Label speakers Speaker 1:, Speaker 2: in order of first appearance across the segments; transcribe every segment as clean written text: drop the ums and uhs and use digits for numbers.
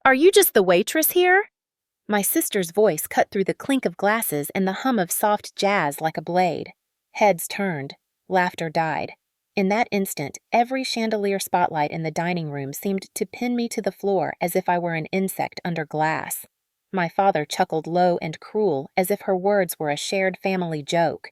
Speaker 1: Are you just the waitress here? My sister's voice cut through the clink of glasses and the hum of soft jazz like a blade. Heads turned. Laughter died. In that instant, every chandelier spotlight in the dining room seemed to pin me to the floor as if I were an insect under glass. My father chuckled low and cruel, as if her words were a shared family joke.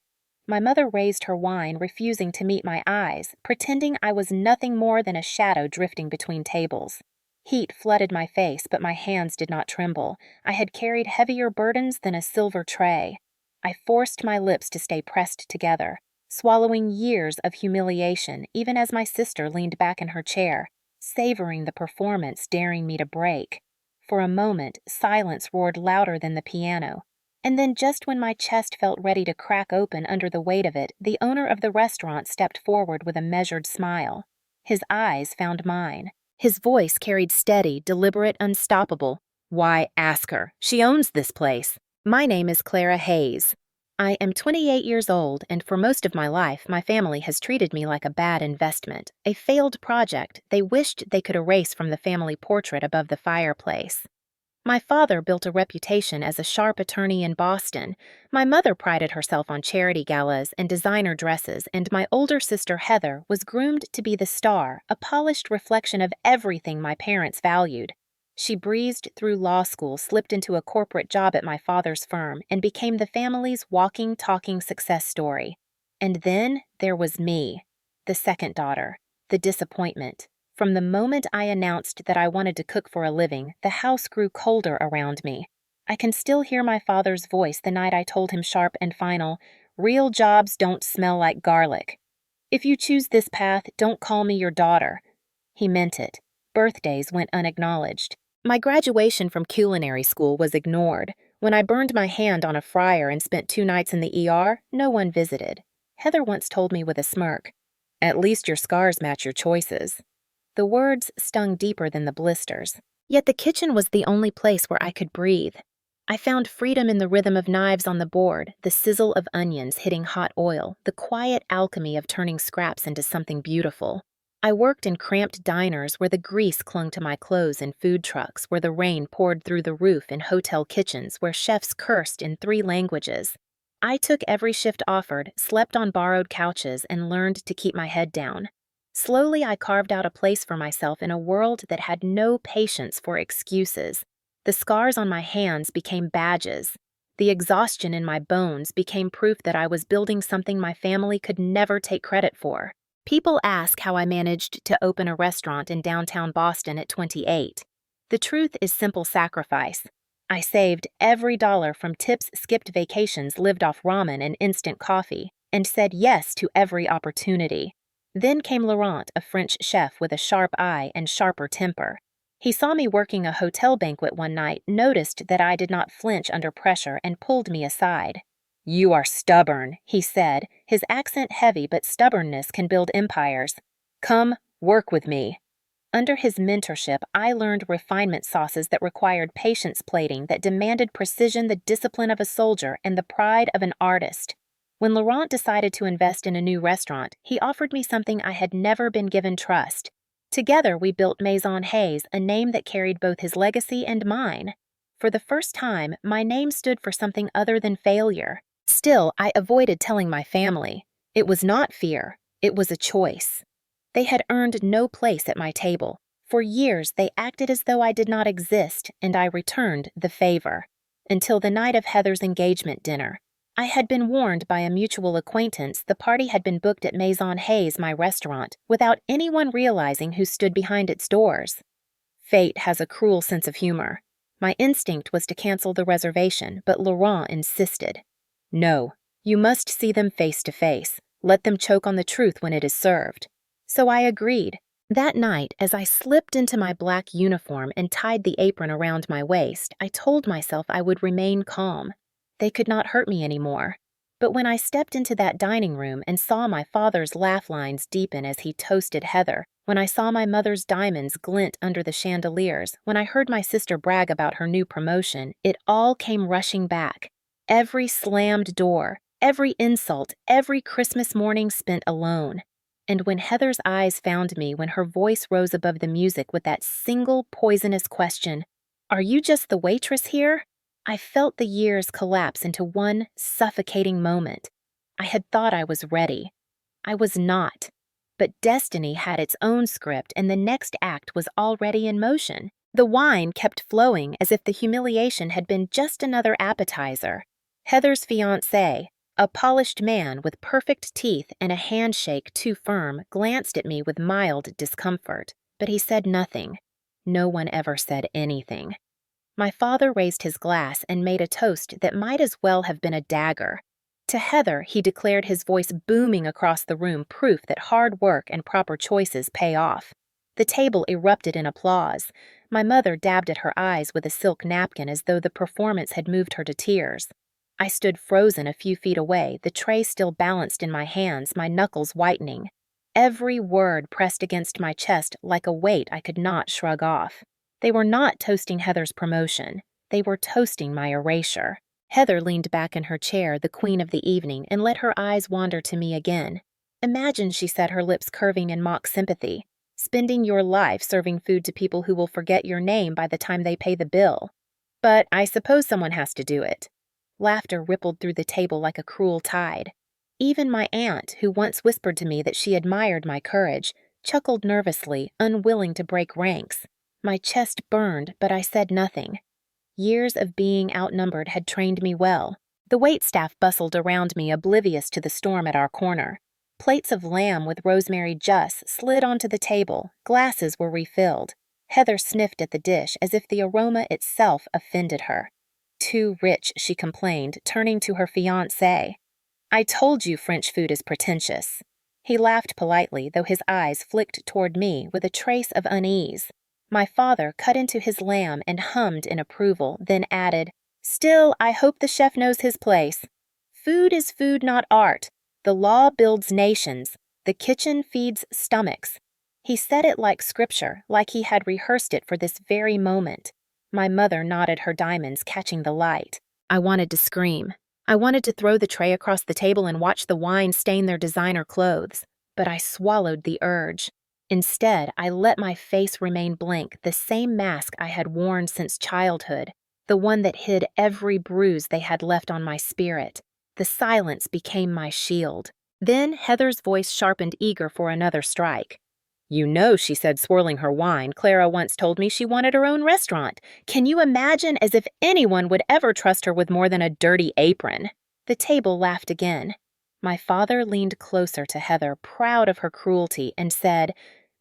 Speaker 1: My mother raised her wine, refusing to meet my eyes, pretending I was nothing more than a shadow drifting between tables. Heat flooded my face, but my hands did not tremble. I had carried heavier burdens than a silver tray. I forced my lips to stay pressed together, swallowing years of humiliation, even as my sister leaned back in her chair, savoring the performance, daring me to break. For a moment, silence roared louder than the piano. And then, just when my chest felt ready to crack open under the weight of it, the owner of the restaurant stepped forward with a measured smile. His eyes found mine. His voice carried steady, deliberate, unstoppable. Why, ask her. She owns this place. My name is Clara Hayes. I am 28 years old, and for most of my life, my family has treated me like a bad investment, a failed project they wished they could erase from the family portrait above the fireplace. My father built a reputation as a sharp attorney in Boston. My mother prided herself on charity galas and designer dresses, and my older sister Heather was groomed to be the star, a polished reflection of everything my parents valued. She breezed through law school, slipped into a corporate job at my father's firm, and became the family's walking, talking success story. And then there was me, the second daughter, the disappointment. From the moment I announced that I wanted to cook for a living, the house grew colder around me. I can still hear my father's voice the night I told him sharp and final, "Real jobs don't smell like garlic. If you choose this path, don't call me your daughter." He meant it. Birthdays went unacknowledged. My graduation from culinary school was ignored. When I burned my hand on a fryer and spent 2 nights in the ER, no one visited. Heather once told me with a smirk, "At least your scars match your choices." The words stung deeper than the blisters. Yet the kitchen was the only place where I could breathe. I found freedom in the rhythm of knives on the board, the sizzle of onions hitting hot oil, the quiet alchemy of turning scraps into something beautiful. I worked in cramped diners where the grease clung to my clothes, in food trucks where the rain poured through the roof, in hotel kitchens where chefs cursed in 3 languages. I took every shift offered, slept on borrowed couches, and learned to keep my head down. Slowly, I carved out a place for myself in a world that had no patience for excuses. The scars on my hands became badges. The exhaustion in my bones became proof that I was building something my family could never take credit for. People ask how I managed to open a restaurant in downtown Boston at 28. The truth is simple sacrifice. I saved every dollar from tips, skipped vacations, lived off ramen and instant coffee, and said yes to every opportunity. Then came Laurent, a French chef with a sharp eye and sharper temper. He saw me working a hotel banquet one night, noticed that I did not flinch under pressure, and pulled me aside. "You are stubborn," he said, his accent heavy, but stubbornness can build empires. "Come, work with me." Under his mentorship, I learned refinement sauces that required patience plating, that demanded precision, the discipline of a soldier, and the pride of an artist. When Laurent decided to invest in a new restaurant, he offered me something I had never been given: trust. Together, we built Maison Hayes, a name that carried both his legacy and mine. For the first time, my name stood for something other than failure. Still, I avoided telling my family. It was not fear, it was a choice. They had earned no place at my table. For years, they acted as though I did not exist, and I returned the favor. Until the night of Heather's engagement dinner. I had been warned by a mutual acquaintance the party had been booked at Maison Hayes, my restaurant, without anyone realizing who stood behind its doors. Fate has a cruel sense of humor. My instinct was to cancel the reservation, but Laurent insisted. "No, you must see them face to face. Let them choke on the truth when it is served." So I agreed. That night, as I slipped into my black uniform and tied the apron around my waist, I told myself I would remain calm. They could not hurt me anymore. But when I stepped into that dining room and saw my father's laugh lines deepen as he toasted Heather, when I saw my mother's diamonds glint under the chandeliers, when I heard my sister brag about her new promotion, it all came rushing back. Every slammed door, every insult, every Christmas morning spent alone. And when Heather's eyes found me, when her voice rose above the music with that single poisonous question, Are you just the waitress here? I felt the years collapse into one suffocating moment. I had thought I was ready. I was not. But destiny had its own script, and the next act was already in motion. The wine kept flowing as if the humiliation had been just another appetizer. Heather's fiancé, a polished man with perfect teeth and a handshake too firm, glanced at me with mild discomfort, but he said nothing. No one ever said anything. My father raised his glass and made a toast that might as well have been a dagger. To Heather, he declared, his voice booming across the room, proof that hard work and proper choices pay off. The table erupted in applause. My mother dabbed at her eyes with a silk napkin as though the performance had moved her to tears. I stood frozen a few feet away, the tray still balanced in my hands, my knuckles whitening. Every word pressed against my chest like a weight I could not shrug off. They were not toasting Heather's promotion. They were toasting my erasure. Heather leaned back in her chair, the queen of the evening, and let her eyes wander to me again. Imagine, she said, her lips curving in mock sympathy, spending your life serving food to people who will forget your name by the time they pay the bill. But I suppose someone has to do it. Laughter rippled through the table like a cruel tide. Even my aunt, who once whispered to me that she admired my courage, chuckled nervously, unwilling to break ranks. My chest burned, but I said nothing. Years of being outnumbered had trained me well. The waitstaff bustled around me, oblivious to the storm at our corner. Plates of lamb with rosemary juice slid onto the table, glasses were refilled. Heather sniffed at the dish as if the aroma itself offended her. Too rich, she complained, turning to her fiancé. I told you French food is pretentious. He laughed politely, though his eyes flicked toward me with a trace of unease. My father cut into his lamb and hummed in approval, then added, Still, I hope the chef knows his place. Food is food, not art. The law builds nations. The kitchen feeds stomachs. He said it like scripture, like he had rehearsed it for this very moment. My mother nodded her diamonds, catching the light. I wanted to scream. I wanted to throw the tray across the table and watch the wine stain their designer clothes, but I swallowed the urge. Instead, I let my face remain blank, the same mask I had worn since childhood, the one that hid every bruise they had left on my spirit. The silence became my shield. Then Heather's voice sharpened, eager for another strike. You know, she said, swirling her wine, Clara once told me she wanted her own restaurant. Can you imagine? As if anyone would ever trust her with more than a dirty apron. The table laughed again. My father leaned closer to Heather, proud of her cruelty, and said,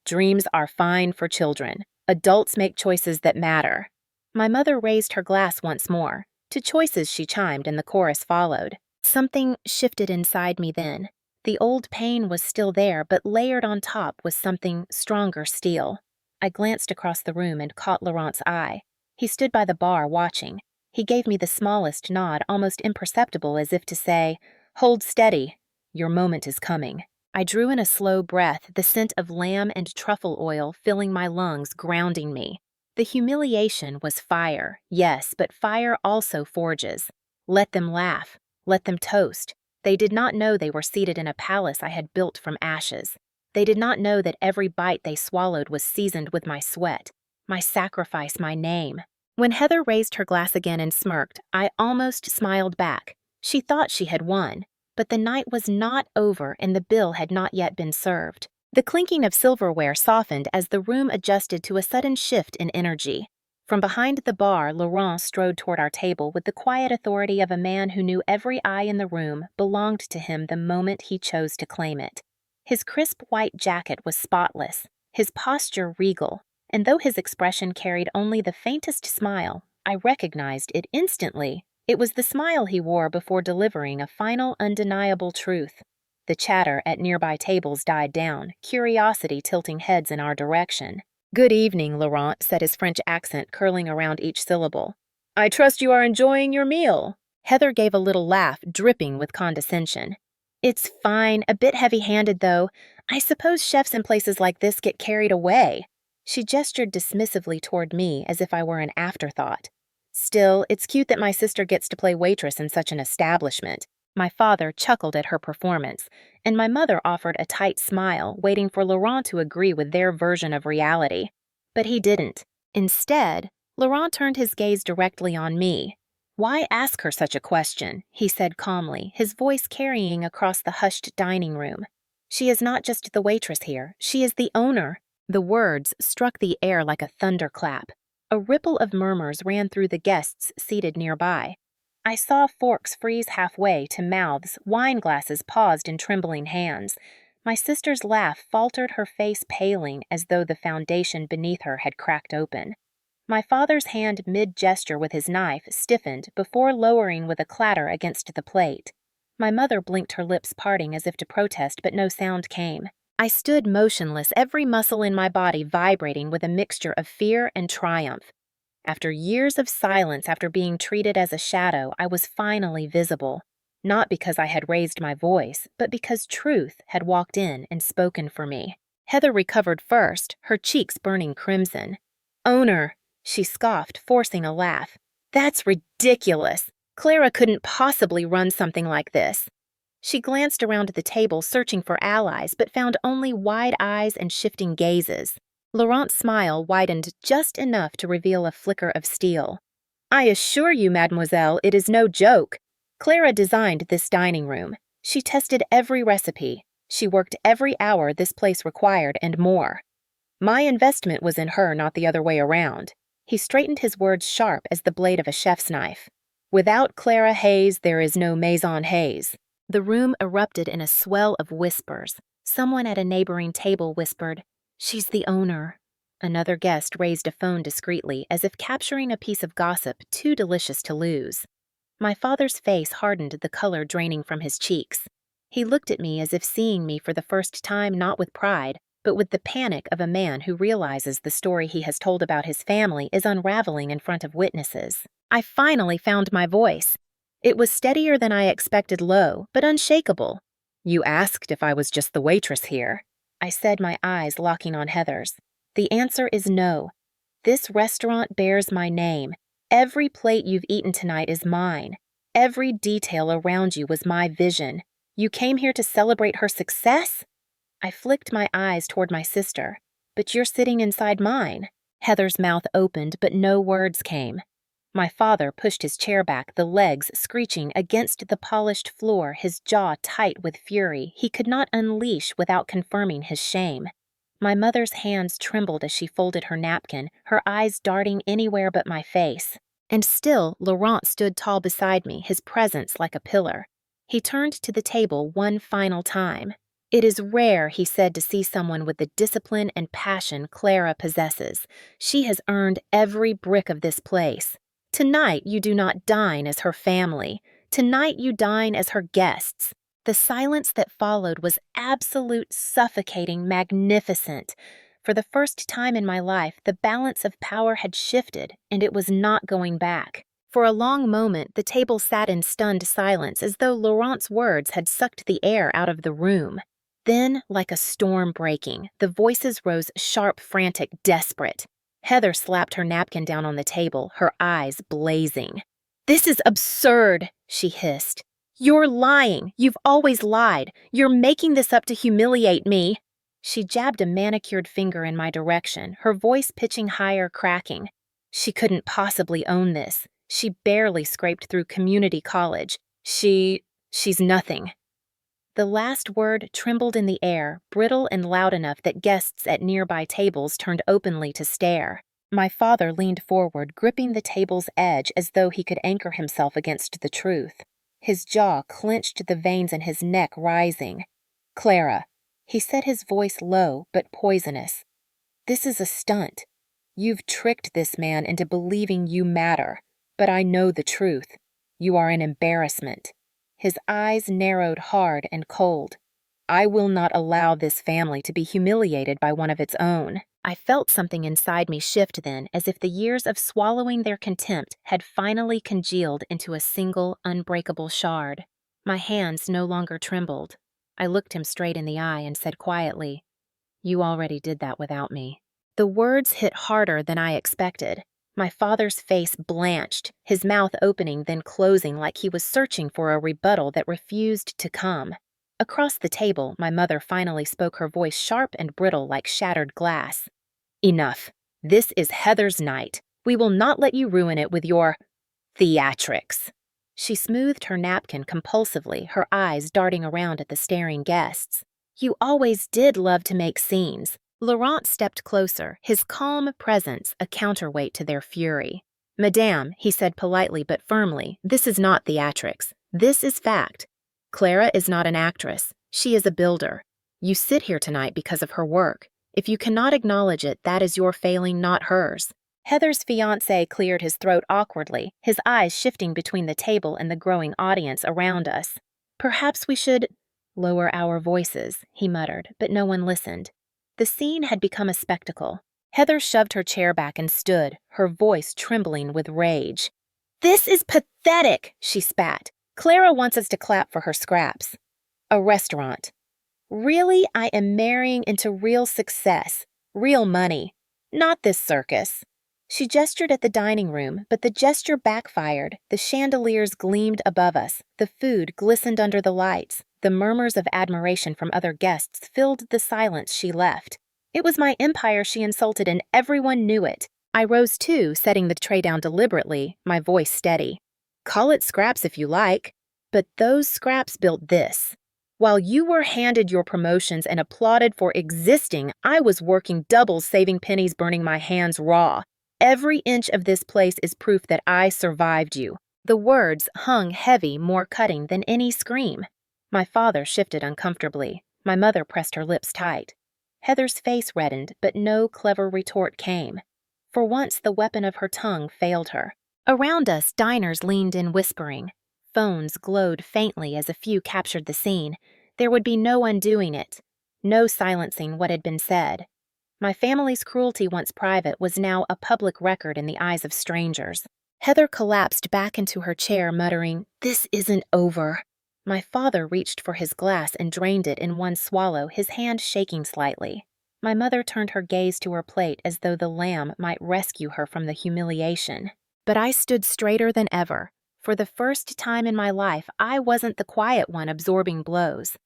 Speaker 1: Dreams are fine for children. Adults make choices that matter. My mother raised her glass once more. To choices she chimed, and the chorus followed. Something shifted inside me then. The old pain was still there, but layered on top was something stronger still. I glanced across the room and caught Laurent's eye. He stood by the bar watching. He gave me the smallest nod, almost imperceptible, as if to say, Hold steady. Your moment is coming. I drew in a slow breath, the scent of lamb and truffle oil filling my lungs, grounding me. The humiliation was fire, yes, but fire also forges. Let them laugh. Let them toast. They did not know they were seated in a palace I had built from ashes. They did not know that every bite they swallowed was seasoned with my sweat, my sacrifice, my name. When Heather raised her glass again and smirked, I almost smiled back. She thought she had won. But the night was not over and the bill had not yet been served. The clinking of silverware softened as the room adjusted to a sudden shift in energy. From behind the bar, Laurent strode toward our table with the quiet authority of a man who knew every eye in the room belonged to him the moment he chose to claim it. His crisp white jacket was spotless, his posture regal, and though his expression carried only the faintest smile, I recognized it instantly. It was the smile he wore before delivering a final, undeniable truth. The chatter at nearby tables died down, curiosity tilting heads in our direction. Good evening, Laurent, said, his French accent curling around each syllable. I trust you are enjoying your meal. Heather gave a little laugh, dripping with condescension. It's fine, a bit heavy-handed though. I suppose chefs in places like this get carried away. She gestured dismissively toward me as if I were an afterthought. Still, it's cute that my sister gets to play waitress in such an establishment. My father chuckled at her performance, and my mother offered a tight smile, waiting for Laurent to agree with their version of reality. But he didn't. Instead, Laurent turned his gaze directly on me. "Why ask her such a question?" he said calmly, his voice carrying across the hushed dining room. "She is not just the waitress here, she is the owner." The words struck the air like a thunderclap. A ripple of murmurs ran through the guests seated nearby. I saw forks freeze halfway to mouths, wine glasses paused in trembling hands. My sister's laugh faltered, her face paling as though the foundation beneath her had cracked open. My father's hand mid-gesture with his knife stiffened before lowering with a clatter against the plate. My mother blinked, her lips parting as if to protest, but no sound came. I stood motionless, every muscle in my body vibrating with a mixture of fear and triumph. After years of silence, after being treated as a shadow, I was finally visible. Not because I had raised my voice, but because truth had walked in and spoken for me. Heather recovered first, her cheeks burning crimson. "Owner," she scoffed, forcing a laugh. "That's ridiculous. Clara couldn't possibly run something like this." She glanced around the table, searching for allies, but found only wide eyes and shifting gazes. Laurent's smile widened just enough to reveal a flicker of steel. "I assure you, mademoiselle, it is no joke. Clara designed this dining room. She tested every recipe. She worked every hour this place required and more. My investment was in her, not the other way around." He straightened his words sharp as the blade of a chef's knife. "Without Clara Hayes, there is no Maison Hayes." The room erupted in a swell of whispers. Someone at a neighboring table whispered, "She's the owner." Another guest raised a phone discreetly, as if capturing a piece of gossip too delicious to lose. My father's face hardened, the color draining from his cheeks. He looked at me as if seeing me for the first time, not with pride, but with the panic of a man who realizes the story he has told about his family is unraveling in front of witnesses. I finally found my voice. It was steadier than I expected, low, but unshakable. "You asked if I was just the waitress here," I said, my eyes locking on Heather's. "The answer is no. This restaurant bears my name. Every plate you've eaten tonight is mine. Every detail around you was my vision. You came here to celebrate her success?" I flicked my eyes toward my sister. "But you're sitting inside mine." Heather's mouth opened, but no words came. My father pushed his chair back, the legs screeching against the polished floor, his jaw tight with fury he could not unleash without confirming his shame. My mother's hands trembled as she folded her napkin, her eyes darting anywhere but my face. And still, Laurent stood tall beside me, his presence like a pillar. He turned to the table one final time. "It is rare," he said, "to see someone with the discipline and passion Clara possesses. She has earned every brick of this place. Tonight you do not dine as her family. Tonight you dine as her guests." The silence that followed was absolute, suffocating, magnificent. For the first time in my life, the balance of power had shifted, and it was not going back. For a long moment, the table sat in stunned silence, as though Laurent's words had sucked the air out of the room. Then, like a storm breaking, the voices rose sharp, frantic, desperate. Heather slapped her napkin down on the table, her eyes blazing. "This is absurd," she hissed. "You're lying. You've always lied. You're making this up to humiliate me." She jabbed a manicured finger in my direction, her voice pitching higher, cracking. "She couldn't possibly own this. She barely scraped through community college. She's nothing." The last word trembled in the air, brittle and loud enough that guests at nearby tables turned openly to stare. My father leaned forward, gripping the table's edge as though he could anchor himself against the truth. His jaw clenched, the veins in his neck rising. "Clara," he said, his voice low but poisonous, "this is a stunt. You've tricked this man into believing you matter. But I know the truth. You are an embarrassment." His eyes narrowed hard and cold. "I will not allow this family to be humiliated by one of its own." I felt something inside me shift then, as if the years of swallowing their contempt had finally congealed into a single, unbreakable shard. My hands no longer trembled. I looked him straight in the eye and said quietly, "You already did that without me." The words hit harder than I expected. My father's face blanched, his mouth opening then closing like he was searching for a rebuttal that refused to come. Across the table, my mother finally spoke, her voice sharp and brittle like shattered glass. "Enough. This is Heather's night. We will not let you ruin it with your theatrics. She smoothed her napkin compulsively, her eyes darting around at the staring guests. You always did love to make scenes. Laurent stepped closer, his calm presence a counterweight to their fury. Madame, he said politely but firmly, this is not theatrics. This is fact. Clara is not an actress. She is a builder. You sit here tonight because of her work. If you cannot acknowledge it, that is your failing, not hers. Heather's fiancé cleared his throat awkwardly, his eyes shifting between the table and the growing audience around us. Perhaps we should lower our voices, he muttered, but no one listened. The scene had become a spectacle. Heather shoved her chair back and stood, her voice trembling with rage. This is pathetic, she spat. Clara wants us to clap for her scraps. A restaurant. Really, I am marrying into real success, real money, not this circus. She gestured at the dining room, but the gesture backfired. The chandeliers gleamed above us, the food glistened under the lights, the murmurs of admiration from other guests filled the silence she left. It was my empire she insulted, and everyone knew it. I rose too, setting the tray down deliberately, my voice steady. Call it scraps if you like, but those scraps built this. While you were handed your promotions and applauded for existing, I was working doubles, saving pennies, burning my hands raw. Every inch of this place is proof that I survived you. The words hung heavy, more cutting than any scream. My father shifted uncomfortably. My mother pressed her lips tight. Heather's face reddened, but no clever retort came. For once, the weapon of her tongue failed her. Around us, diners leaned in whispering. Phones glowed faintly as a few captured the scene. There would be no undoing it, no silencing what had been said. My family's cruelty, once private, was now a public record in the eyes of strangers. Heather collapsed back into her chair, muttering, "This isn't over." My father reached for his glass and drained it in one swallow, his hand shaking slightly. My mother turned her gaze to her plate as though the lamb might rescue her from the humiliation. But I stood straighter than ever. For the first time in my life, I wasn't the quiet one absorbing blows.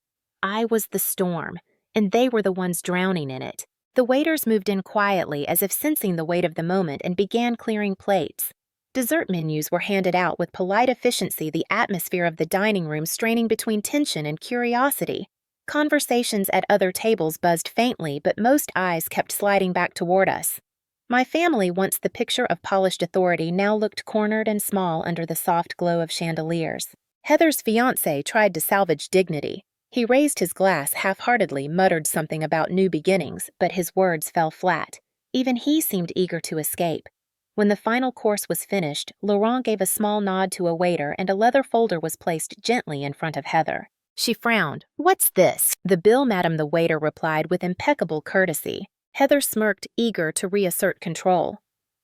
Speaker 1: I was the storm, and they were the ones drowning in it. The waiters moved in quietly as if sensing the weight of the moment and began clearing plates. Dessert menus were handed out with polite efficiency, the atmosphere of the dining room straining between tension and curiosity. Conversations at other tables buzzed faintly, but most eyes kept sliding back toward us. My family, once the picture of polished authority, now looked cornered and small under the soft glow of chandeliers. Heather's fiancé tried to salvage dignity. He raised his glass half-heartedly, muttered something about new beginnings, but his words fell flat. Even he seemed eager to escape. When the final course was finished, Laurent gave a small nod to a waiter and a leather folder was placed gently in front of Heather. She frowned. "What's this?" "The bill, madam," the waiter replied with impeccable courtesy. Heather smirked, eager to reassert control.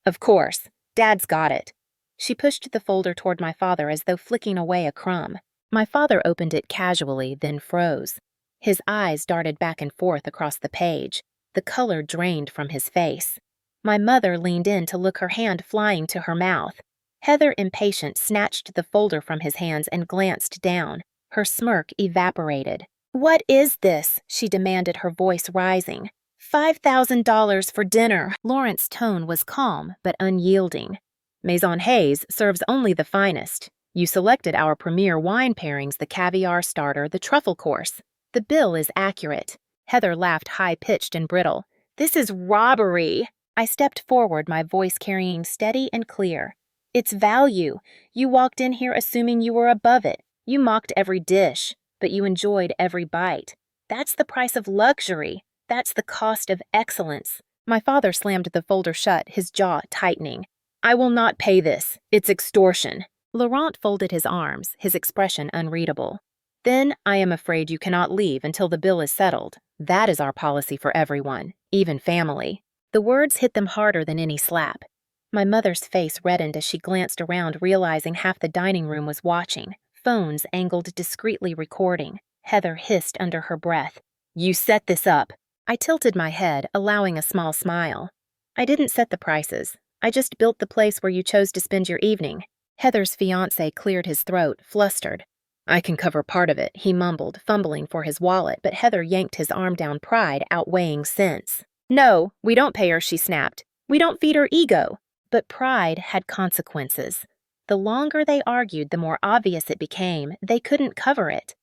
Speaker 1: "Of course. Dad's got it." She pushed the folder toward my father as though flicking away a crumb. My father opened it casually, then froze. His eyes darted back and forth across the page. The color drained from his face. My mother leaned in to look, her hand flying to her mouth. Heather, impatient, snatched the folder from his hands and glanced down. Her smirk evaporated. "What is this?" she demanded, her voice rising. $5,000 for dinner." Laurent's tone was calm but unyielding. "Maison Hayes serves only the finest. You selected our premier wine pairings, the caviar starter, the truffle course. The bill is accurate." Heather laughed high-pitched and brittle. "This is robbery." I stepped forward, my voice carrying steady and clear. "It's value. You walked in here assuming you were above it. You mocked every dish, but you enjoyed every bite. That's the price of luxury. That's the cost of excellence." My father slammed the folder shut, his jaw tightening. "I will not pay this. It's extortion." Laurent folded his arms, his expression unreadable. "Then I am afraid you cannot leave until the bill is settled. That is our policy for everyone, even family." The words hit them harder than any slap. My mother's face reddened as she glanced around, realizing half the dining room was watching. Phones angled discreetly recording. Heather hissed under her breath. "You set this up." I tilted my head, allowing a small smile. "I didn't set the prices. I just built the place where you chose to spend your evening." Heather's fiancé cleared his throat, flustered. "I can cover part of it," he mumbled, fumbling for his wallet, but Heather yanked his arm down, pride outweighing sense. "No, we don't pay her," she snapped. "We don't feed her ego." But pride had consequences. The longer they argued, the more obvious it became. They couldn't cover it.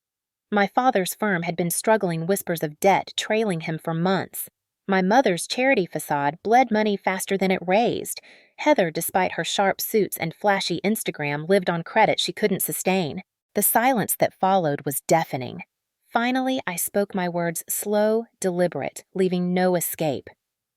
Speaker 1: My father's firm had been struggling whispers of debt trailing him for months. My mother's charity facade bled money faster than it raised. Heather, despite her sharp suits and flashy Instagram, lived on credit she couldn't sustain. The silence that followed was deafening. Finally, I spoke my words slow, deliberate, leaving no escape.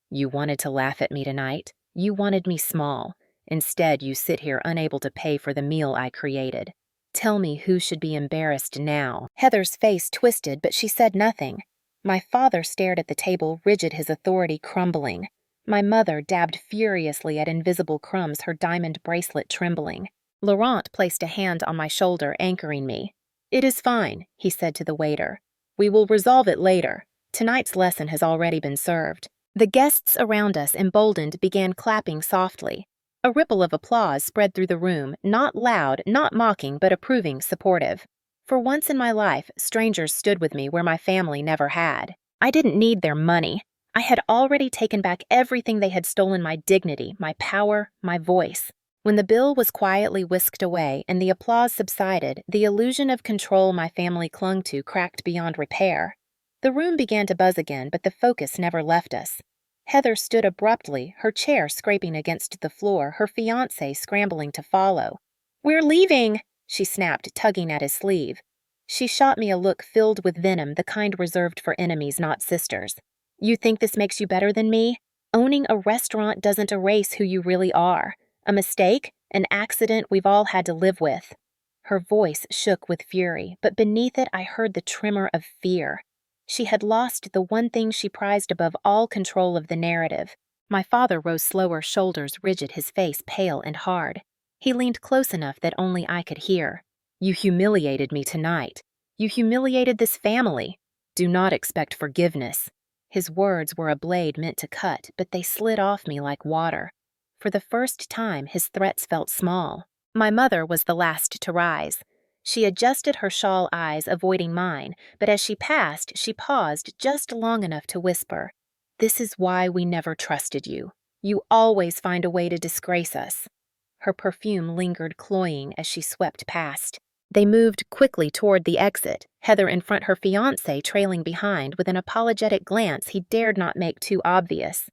Speaker 1: You wanted to laugh at me tonight. You wanted me small. Instead, you sit here unable to pay for the meal I created. Tell me who should be embarrassed now. Heather's face twisted, but she said nothing. My father stared at the table, rigid, his authority crumbling. My mother dabbed furiously at invisible crumbs, her diamond bracelet trembling. Laurent placed a hand on my shoulder, anchoring me. It is fine, he said to the waiter. We will resolve it later. Tonight's lesson has already been served. The guests around us, emboldened, began clapping softly. A ripple of applause spread through the room, not loud, not mocking, but approving, supportive. For once in my life, strangers stood with me where my family never had. I didn't need their money. I had already taken back everything they had stolen: my dignity, my power, my voice. When the bill was quietly whisked away and the applause subsided, the illusion of control my family clung to cracked beyond repair. The room began to buzz again, but the focus never left us. Heather stood abruptly, her chair scraping against the floor, her fiancé scrambling to follow. "We're leaving," she snapped, tugging at his sleeve. She shot me a look filled with venom, the kind reserved for enemies, not sisters. "You think this makes you better than me? Owning a restaurant doesn't erase who you really are. A mistake, an accident we've all had to live with." Her voice shook with fury, but beneath it I heard the tremor of fear. She had lost the one thing she prized above all: control of the narrative. My father rose slower, shoulders rigid, his face pale and hard. He leaned close enough that only I could hear. "You humiliated me tonight. You humiliated this family. Do not expect forgiveness." His words were a blade meant to cut, but they slid off me like water. For the first time, his threats felt small. My mother was the last to rise. She adjusted her shawl, eyes avoiding mine, but as she passed, she paused just long enough to whisper, "This is why we never trusted you. You always find a way to disgrace us." Her perfume lingered cloying as she swept past. They moved quickly toward the exit, Heather in front, her fiancé trailing behind with an apologetic glance he dared not make too obvious.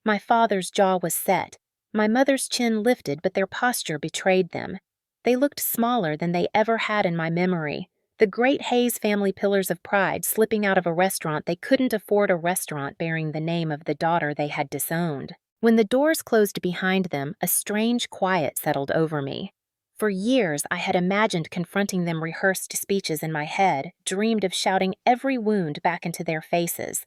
Speaker 1: My father's jaw was set. My mother's chin lifted, but their posture betrayed them. They looked smaller than they ever had in my memory. The great Hayes family pillars of pride slipping out of a restaurant they couldn't afford, a restaurant bearing the name of the daughter they had disowned. When the doors closed behind them, a strange quiet settled over me. For years, I had imagined confronting them, rehearsed speeches in my head, dreamed of shouting every wound back into their faces.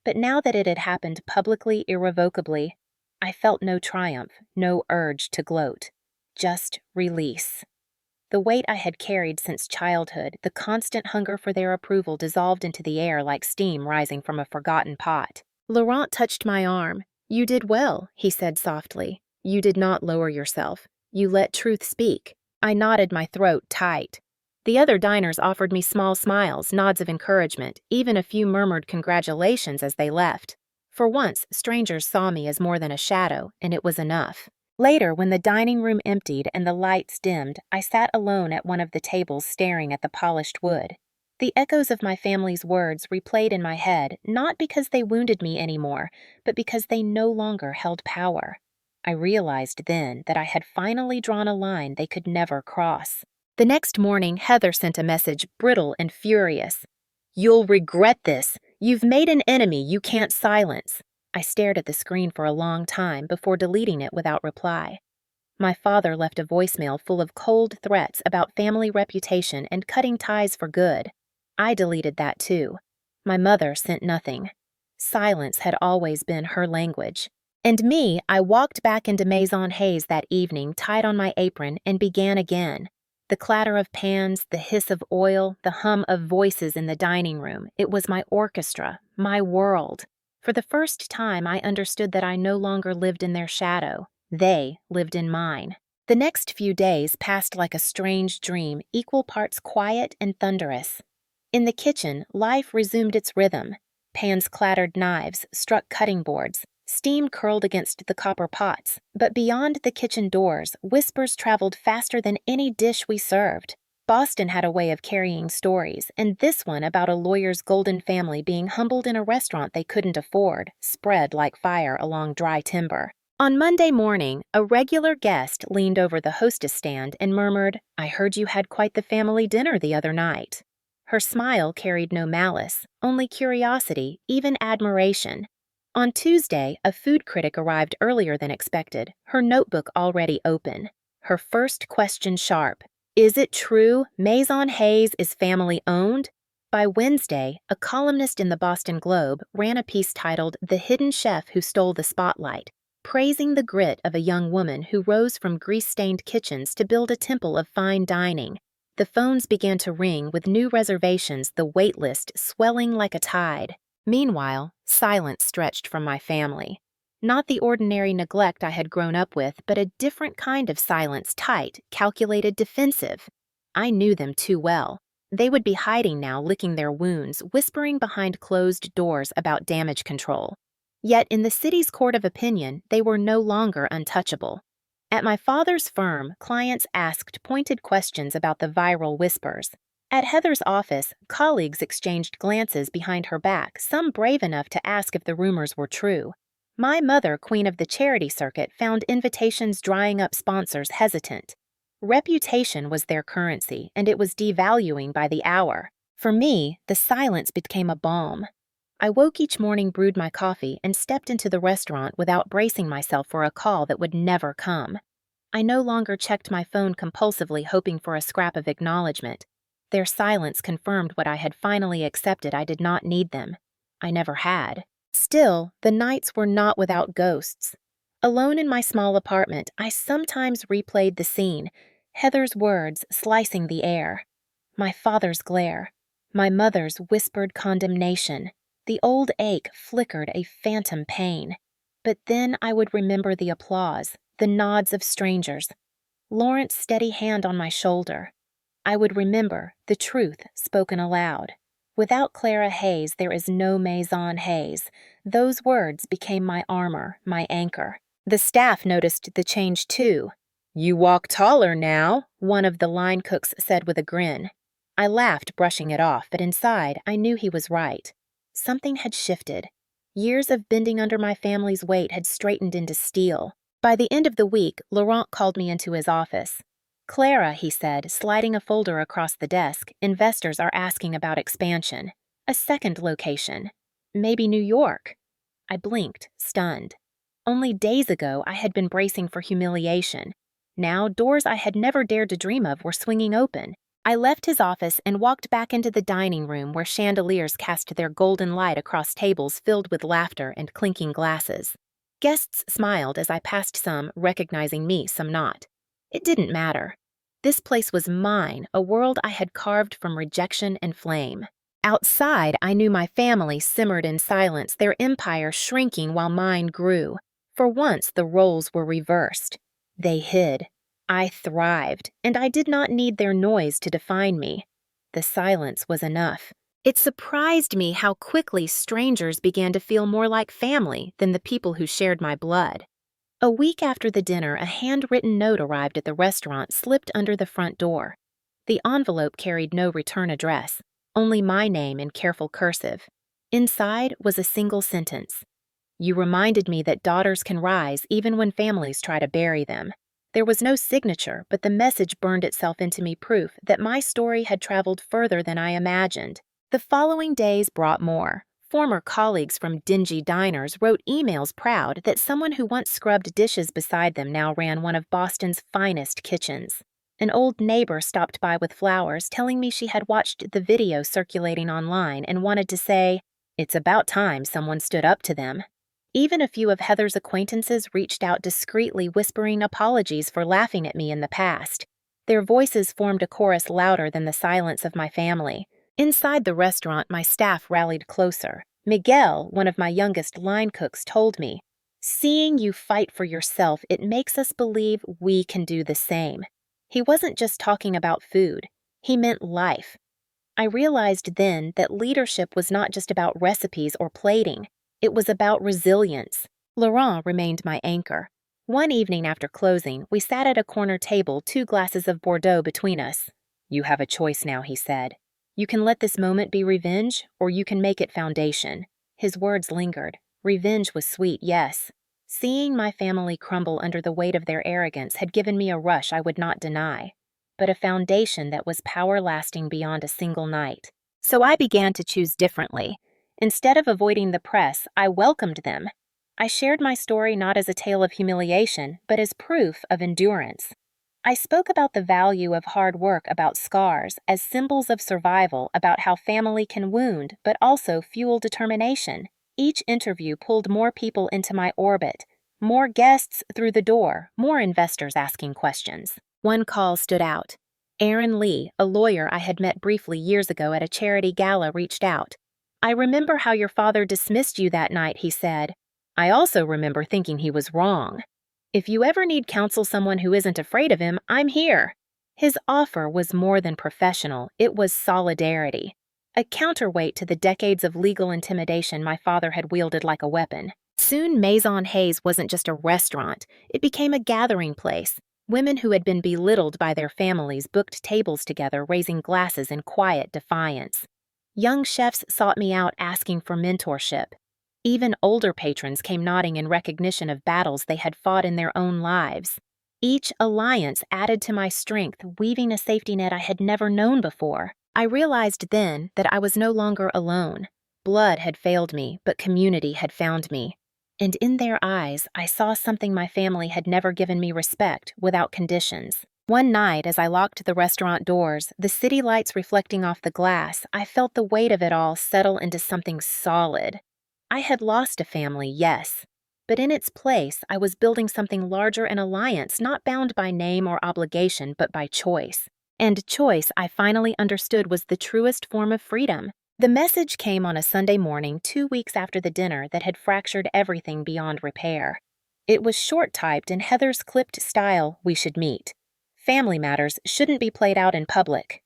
Speaker 1: But now that it had happened publicly, irrevocably, I felt no triumph, no urge to gloat. Just release. The weight I had carried since childhood, the constant hunger for their approval, dissolved into the air like steam rising from a forgotten pot. Laurent touched my arm. "You did well," he said softly. "You did not lower yourself. You let truth speak." I nodded, my throat tight. The other diners offered me small smiles, nods of encouragement, even a few murmured congratulations as they left. For once, strangers saw me as more than a shadow, and it was enough. Later, when the dining room emptied and the lights dimmed, I sat alone at one of the tables staring at the polished wood. The echoes of my family's words replayed in my head, not because they wounded me anymore, but because they no longer held power. I realized then that I had finally drawn a line they could never cross. The next morning, Heather sent a message, brittle and furious. "You'll regret this. You've made an enemy you can't silence." I stared at the screen for a long time before deleting it without reply. My father left a voicemail full of cold threats about family reputation and cutting ties for good. I deleted that too. My mother sent nothing. Silence had always been her language. And me, I walked back into Maison Hayes that evening, tied on my apron, and began again. The clatter of pans, the hiss of oil, the hum of voices in the dining room. It was my orchestra, my world. For the first time, I understood that I no longer lived in their shadow. They lived in mine. The next few days passed like a strange dream, equal parts quiet and thunderous. In the kitchen, life resumed its rhythm. Pans clattered, knives struck cutting boards. Steam curled against the copper pots, but beyond the kitchen doors, whispers traveled faster than any dish we served. Boston had a way of carrying stories, and this one about a lawyer's golden family being humbled in a restaurant they couldn't afford spread like fire along dry timber. On Monday morning, a regular guest leaned over the hostess stand and murmured, "I heard you had quite the family dinner the other night." Her smile carried no malice, only curiosity, even admiration. On Tuesday, a food critic arrived earlier than expected, her notebook already open. Her first question sharp, "Is it true Maison Hayes is family-owned?" By Wednesday, a columnist in the Boston Globe ran a piece titled "The Hidden Chef Who Stole the Spotlight," praising the grit of a young woman who rose from grease-stained kitchens to build a temple of fine dining. The phones began to ring with new reservations, the wait list swelling like a tide. Meanwhile, silence stretched from my family. Not the ordinary neglect I had grown up with, but a different kind of silence, tight, calculated, defensive. I knew them too well. They would be hiding now, licking their wounds, whispering behind closed doors about damage control. Yet in the city's court of opinion, they were no longer untouchable. At my father's firm, clients asked pointed questions about the viral whispers. At Heather's office, colleagues exchanged glances behind her back, some brave enough to ask if the rumors were true. My mother, queen of the charity circuit, found invitations drying up sponsors hesitant. Reputation was their currency, and it was devaluing by the hour. For me, the silence became a balm. I woke each morning, brewed my coffee, and stepped into the restaurant without bracing myself for a call that would never come. I no longer checked my phone compulsively, hoping for a scrap of acknowledgement. Their silence confirmed what I had finally accepted: I did not need them. I never had. Still, the nights were not without ghosts. Alone in my small apartment, I sometimes replayed the scene, Heather's words slicing the air, my father's glare, my mother's whispered condemnation. The old ache flickered a phantom pain. But then I would remember the applause, the nods of strangers, Lawrence's steady hand on my shoulder. I would remember the truth spoken aloud. Without Clara Hayes, there is no Maison Hayes. Those words became my armor, my anchor. The staff noticed the change too. "You walk taller now," one of the line cooks said with a grin. I laughed, brushing it off, but inside I knew he was right. Something had shifted. Years of bending under my family's weight had straightened into steel. By the end of the week, Laurent called me into his office. "Clara," he said, sliding a folder across the desk, "investors are asking about expansion. A second location. Maybe New York." I blinked, stunned. Only days ago, I had been bracing for humiliation. Now, doors I had never dared to dream of were swinging open. I left his office and walked back into the dining room where chandeliers cast their golden light across tables filled with laughter and clinking glasses. Guests smiled as I passed, some recognizing me, some not. It didn't matter. This place was mine, a world I had carved from rejection and flame. Outside, I knew my family simmered in silence, their empire shrinking while mine grew. For once, the roles were reversed. They hid. I thrived, and I did not need their noise to define me. The silence was enough. It surprised me how quickly strangers began to feel more like family than the people who shared my blood. A week after the dinner, a handwritten note arrived at the restaurant, slipped under the front door. The envelope carried no return address, only my name in careful cursive. Inside was a single sentence. "You reminded me that daughters can rise even when families try to bury them." There was no signature, but the message burned itself into me, proof that my story had traveled further than I imagined. The following days brought more. Former colleagues from dingy diners wrote emails proud that someone who once scrubbed dishes beside them now ran one of Boston's finest kitchens. An old neighbor stopped by with flowers, telling me she had watched the video circulating online and wanted to say, "It's about time someone stood up to them." Even a few of Heather's acquaintances reached out discreetly, whispering apologies for laughing at me in the past. Their voices formed a chorus louder than the silence of my family. Inside the restaurant, my staff rallied closer. Miguel, one of my youngest line cooks, told me, "Seeing you fight for yourself, it makes us believe we can do the same." He wasn't just talking about food. He meant life. I realized then that leadership was not just about recipes or plating. It was about resilience. Laurent remained my anchor. One evening after closing, we sat at a corner table, 2 glasses of Bordeaux between us. "You have a choice now," he said. "You can let this moment be revenge, or you can make it foundation." His words lingered. Revenge was sweet, yes. Seeing my family crumble under the weight of their arrogance had given me a rush I would not deny, but a foundation that was power lasting beyond a single night. So I began to choose differently. Instead of avoiding the press, I welcomed them. I shared my story not as a tale of humiliation, but as proof of endurance. I spoke about the value of hard work, about scars, as symbols of survival, about how family can wound, but also fuel determination. Each interview pulled more people into my orbit, more guests through the door, more investors asking questions. One call stood out. Aaron Lee, a lawyer I had met briefly years ago at a charity gala, reached out. "I remember how your father dismissed you that night," he said. "I also remember thinking he was wrong. If you ever need counsel someone who isn't afraid of him, I'm here." His offer was more than professional, it was solidarity. A counterweight to the decades of legal intimidation my father had wielded like a weapon. Soon Maison Hayes wasn't just a restaurant, it became a gathering place. Women who had been belittled by their families booked tables together, raising glasses in quiet defiance. Young chefs sought me out asking for mentorship. Even older patrons came nodding in recognition of battles they had fought in their own lives. Each alliance added to my strength, weaving a safety net I had never known before. I realized then that I was no longer alone. Blood had failed me, but community had found me. And in their eyes, I saw something my family had never given me: respect without conditions. One night, as I locked the restaurant doors, the city lights reflecting off the glass, I felt the weight of it all settle into something solid. I had lost a family, yes, but in its place, I was building something larger, an alliance not bound by name or obligation, but by choice. And choice, I finally understood, was the truest form of freedom. The message came on a Sunday morning 2 weeks after the dinner that had fractured everything beyond repair. It was short-typed in Heather's clipped style, "We should meet. Family matters shouldn't be played out in public."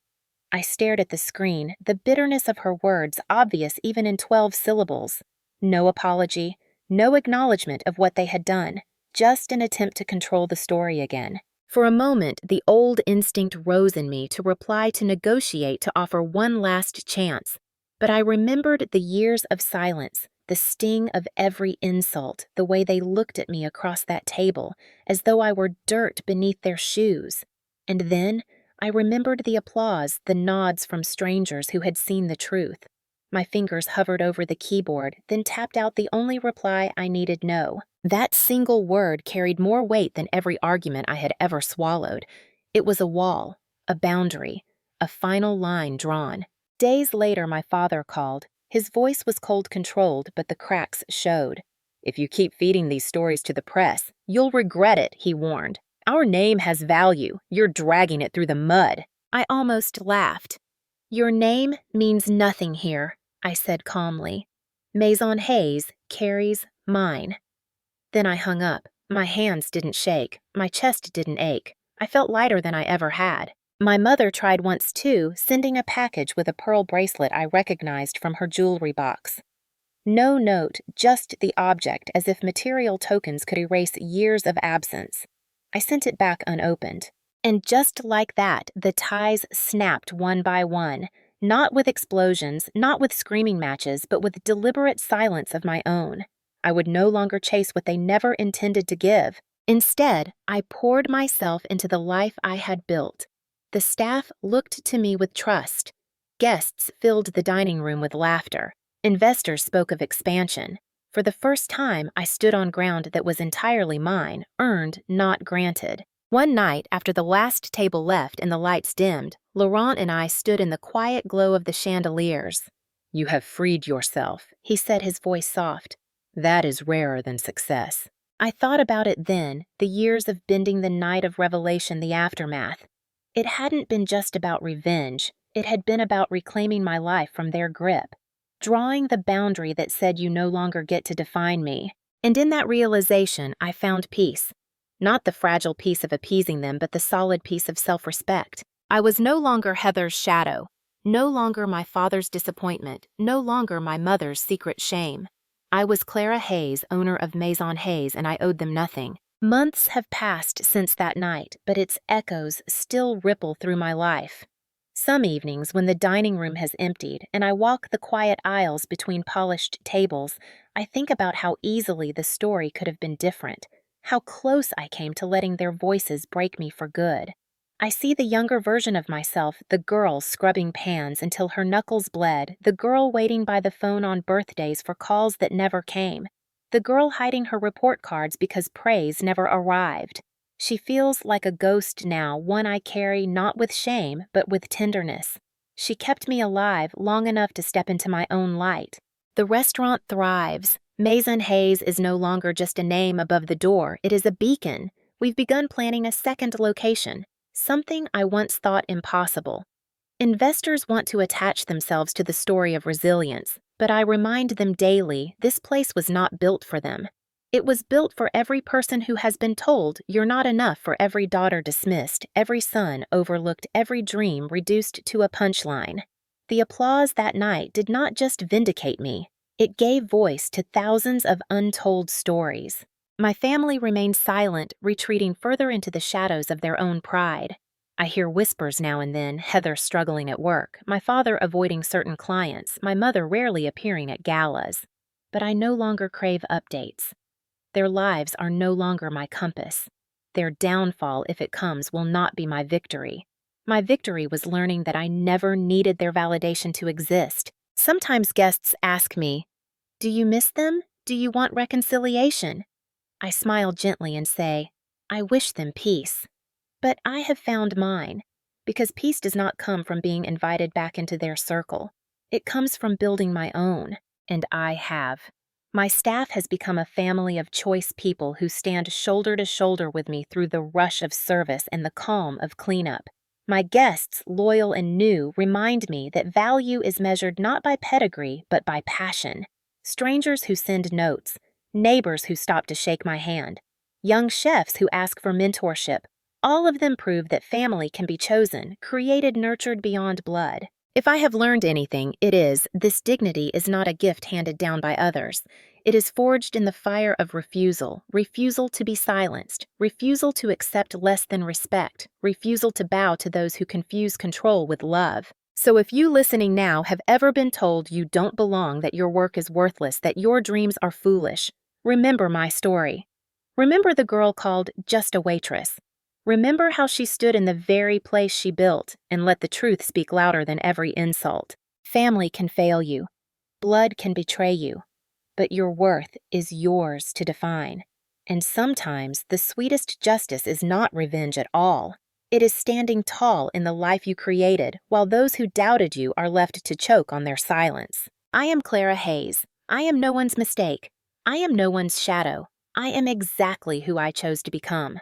Speaker 1: I stared at the screen, the bitterness of her words obvious even in 12 syllables. No apology, no acknowledgement of what they had done, just an attempt to control the story again. For a moment, the old instinct rose in me to reply, to negotiate, to offer one last chance. But I remembered the years of silence, the sting of every insult, the way they looked at me across that table, as though I were dirt beneath their shoes. And then I remembered the applause, the nods from strangers who had seen the truth. My fingers hovered over the keyboard, then tapped out the only reply I needed: no. That single word carried more weight than every argument I had ever swallowed. It was a wall, a boundary, a final line drawn. Days later, my father called. His voice was cold-controlled, but the cracks showed. "If you keep feeding these stories to the press, you'll regret it," he warned. "Our name has value. You're dragging it through the mud." I almost laughed. "Your name means nothing here," I said calmly. "Maison Hayes carries mine." Then I hung up. My hands didn't shake. My chest didn't ache. I felt lighter than I ever had. My mother tried once too, sending a package with a pearl bracelet I recognized from her jewelry box. No note, just the object, as if material tokens could erase years of absence. I sent it back unopened. And just like that, the ties snapped one by one. Not with explosions, not with screaming matches, but with deliberate silence of my own. I would no longer chase what they never intended to give. Instead, I poured myself into the life I had built. The staff looked to me with trust. Guests filled the dining room with laughter. Investors spoke of expansion. For the first time, I stood on ground that was entirely mine, earned, not granted. One night, after the last table left and the lights dimmed, Laurent and I stood in the quiet glow of the chandeliers. "You have freed yourself," he said, his voice soft. "That is rarer than success." I thought about it then, the years of bending the night of revelation, the aftermath. It hadn't been just about revenge. It had been about reclaiming my life from their grip, drawing the boundary that said you no longer get to define me. And in that realization, I found peace. Not the fragile peace of appeasing them, but the solid peace of self-respect. I was no longer Heather's shadow, no longer my father's disappointment, no longer my mother's secret shame. I was Clara Hayes, owner of Maison Hayes, and I owed them nothing. Months have passed since that night, but its echoes still ripple through my life. Some evenings, when the dining room has emptied and I walk the quiet aisles between polished tables, I think about how easily the story could have been different, how close I came to letting their voices break me for good. I see the younger version of myself, the girl scrubbing pans until her knuckles bled, the girl waiting by the phone on birthdays for calls that never came, the girl hiding her report cards because praise never arrived. She feels like a ghost now, one I carry not with shame, but with tenderness. She kept me alive long enough to step into my own light. The restaurant thrives. Maison Hayes is no longer just a name above the door, it is a beacon. We've begun planning a second location, something I once thought impossible. Investors want to attach themselves to the story of resilience, but I remind them daily this place was not built for them. It was built for every person who has been told you're not enough, for every daughter dismissed, every son overlooked, every dream reduced to a punchline. The applause that night did not just vindicate me, it gave voice to thousands of untold stories. My family remained silent, retreating further into the shadows of their own pride. I hear whispers now and then, Heather struggling at work, my father avoiding certain clients, my mother rarely appearing at galas. But I no longer crave updates. Their lives are no longer my compass. Their downfall, if it comes, will not be my victory. My victory was learning that I never needed their validation to exist. Sometimes guests ask me, "Do you miss them? Do you want reconciliation?" I smile gently and say, "I wish them peace." But I have found mine, because peace does not come from being invited back into their circle. It comes from building my own, and I have. My staff has become a family of choice people who stand shoulder to shoulder with me through the rush of service and the calm of cleanup. My guests, loyal and new, remind me that value is measured not by pedigree, but by passion. Strangers who send notes, neighbors who stop to shake my hand, young chefs who ask for mentorship, all of them prove that family can be chosen, created, nurtured beyond blood. If I have learned anything, it is, this dignity is not a gift handed down by others. It is forged in the fire of refusal, refusal to be silenced, refusal to accept less than respect, refusal to bow to those who confuse control with love. So if you listening now have ever been told you don't belong, that your work is worthless, that your dreams are foolish, remember my story. Remember the girl called just a waitress. Remember how she stood in the very place she built and let the truth speak louder than every insult. Family can fail you. Blood can betray you. But your worth is yours to define. And sometimes the sweetest justice is not revenge at all. It is standing tall in the life you created, while those who doubted you are left to choke on their silence. I am Clara Hayes. I am no one's mistake. I am no one's shadow. I am exactly who I chose to become.